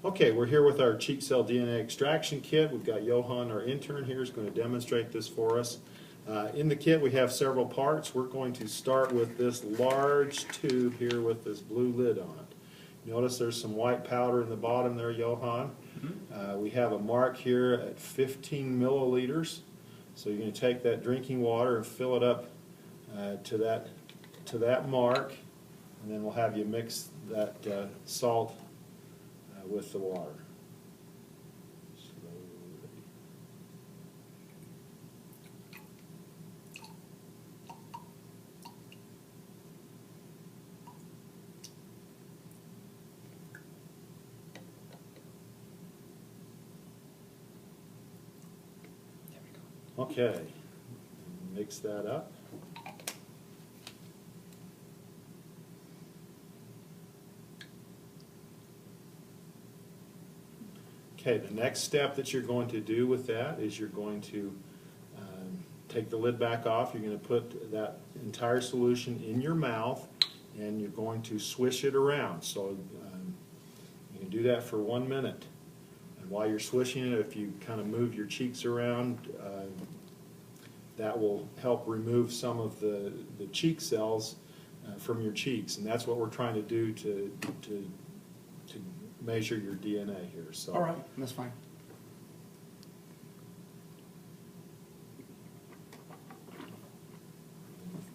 Okay, we're here with our cheek cell DNA extraction kit. We've got Johan, our intern here, is going to demonstrate this for us. In the kit we have several parts. We're going to start with this large tube here with this blue lid on it. Notice there's some white powder in the bottom there, Johan. We have a mark here at 15 milliliters. So you're going to take that drinking water and fill it up to that mark, and then we'll have you mix that salt with the water. Slowly. There we go. Okay, mix that up. Okay, the next step that you're going to do with that is you're going to take the lid back off. You're going to put that entire solution in your mouth and you're going to swish it around. So you can do that for 1 minute. And while you're swishing it, if you kind of move your cheeks around, that will help remove some of the cheek cells from your cheeks. And that's what we're trying to do to measure your DNA here. So. All right, that's fine.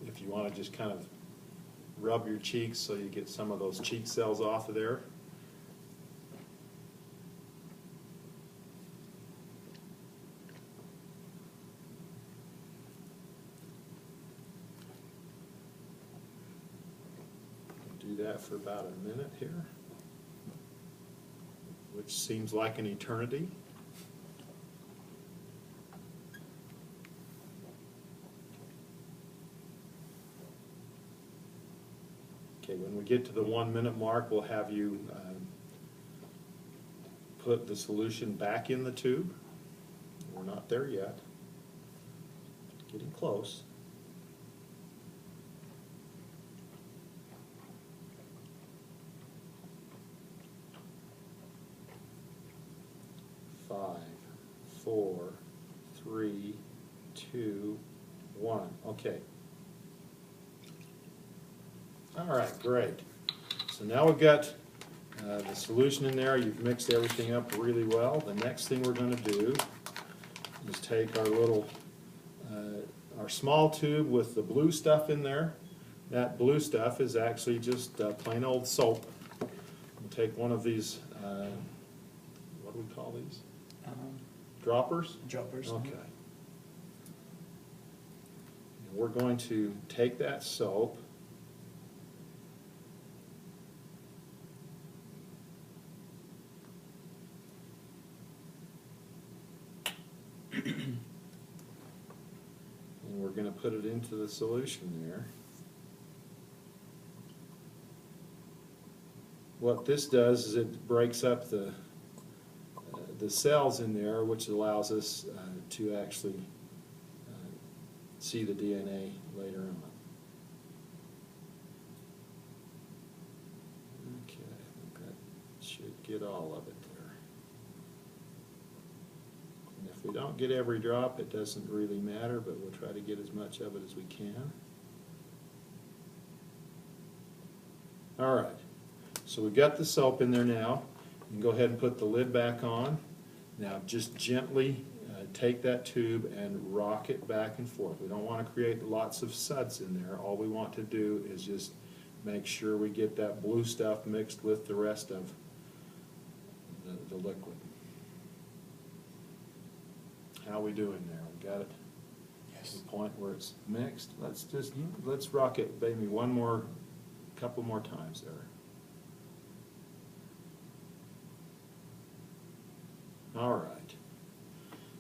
If you want to just kind of rub your cheeks so you get some of those cheek cells off of there. Do that for about a minute here, which seems like an eternity. Okay, when we get to the 1 minute mark, we'll have you put the solution back in the tube. We're not there yet. Getting close. Five, 4, 3, 2, 1. Okay. All right, great. So now we've got the solution in there. You've mixed everything up really well. The next thing we're going to do is take our little, our small tube with the blue stuff in there. That blue stuff is actually just plain old soap. We'll take one of these, what do we call these? Droppers? Droppers. Okay. And we're going to take that soap and we're going to put it into the solution there. What this does is it breaks up the cells in there, which allows us to actually see the DNA later on. Okay, I think that should get all of it there. And if we don't get every drop, it doesn't really matter, but we'll try to get as much of it as we can. All right, so we've got the soap in there now. You can go ahead and put the lid back on. Now just gently take that tube and rock it back and forth. We don't want to create lots of suds in there. All we want to do is just make sure we get that blue stuff mixed with the rest of the liquid. How are we doing there? We got it? Yes. To the point where it's mixed. Let's rock it maybe couple more times there. All right.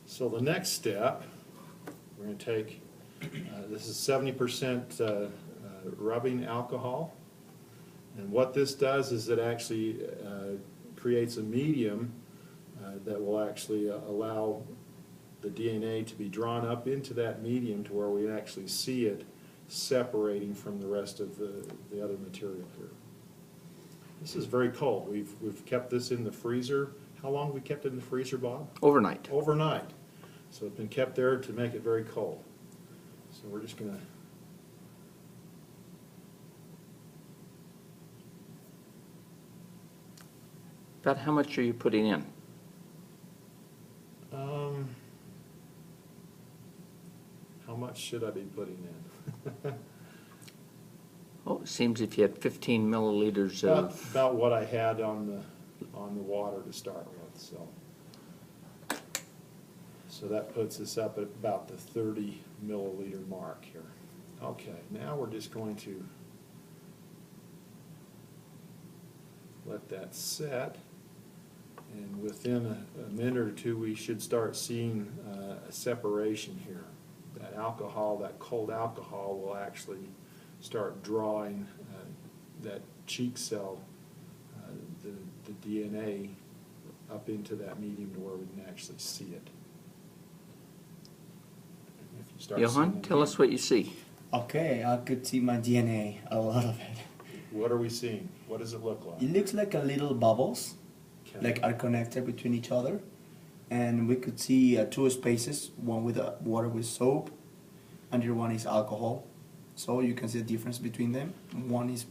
So the next step, we're going to take, this is 70% rubbing alcohol. And what this does is it actually creates a medium that will actually allow the DNA to be drawn up into that medium to where we actually see it separating from the rest of the other material here. This is very cold. We've kept this in the freezer. How long have we kept it in the freezer, Bob? Overnight. Overnight. So it's been kept there to make it very cold. So we're just gonna About how much are you putting in? how much should I be putting in? Oh, it seems if you had 15 milliliters of, About what I had on the water to start with, so. So that puts us up at about the 30 milliliter mark here. Okay, now we're just going to let that set. And within a minute or two, we should start seeing a separation here. That alcohol, that cold alcohol, will actually start drawing that cheek cell, the DNA, up into that medium to where we can actually see it. If you start Johan, seeing tell us what you see. Okay, I could see my DNA, a lot of it. What are we seeing? What does it look like? It looks like a little bubbles, Okay. like are connected between each other. And we could see two spaces, one with water with soap, and the other one is alcohol. So you can see the difference between them. One is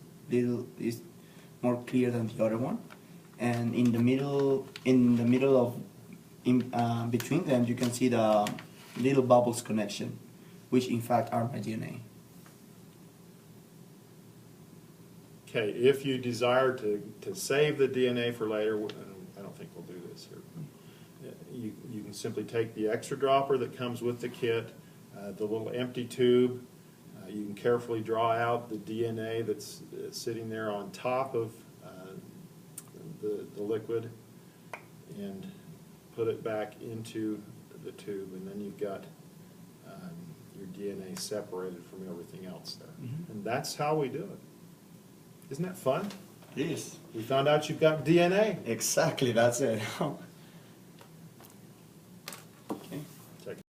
more clear than the other one. And in the middle of between them, you can see the little bubbles connection, which in fact are my DNA. Okay, if you desire to save the DNA for later, I don't think we'll do this here. You can simply take the extra dropper that comes with the kit, the little empty tube. You can carefully draw out the DNA that's sitting there on top of the liquid and put it back into the tube, and then you've got your DNA separated from everything else there. Mhm. And that's how we do it. Isn't that fun? It is. We found out you've got DNA. Exactly, that's it.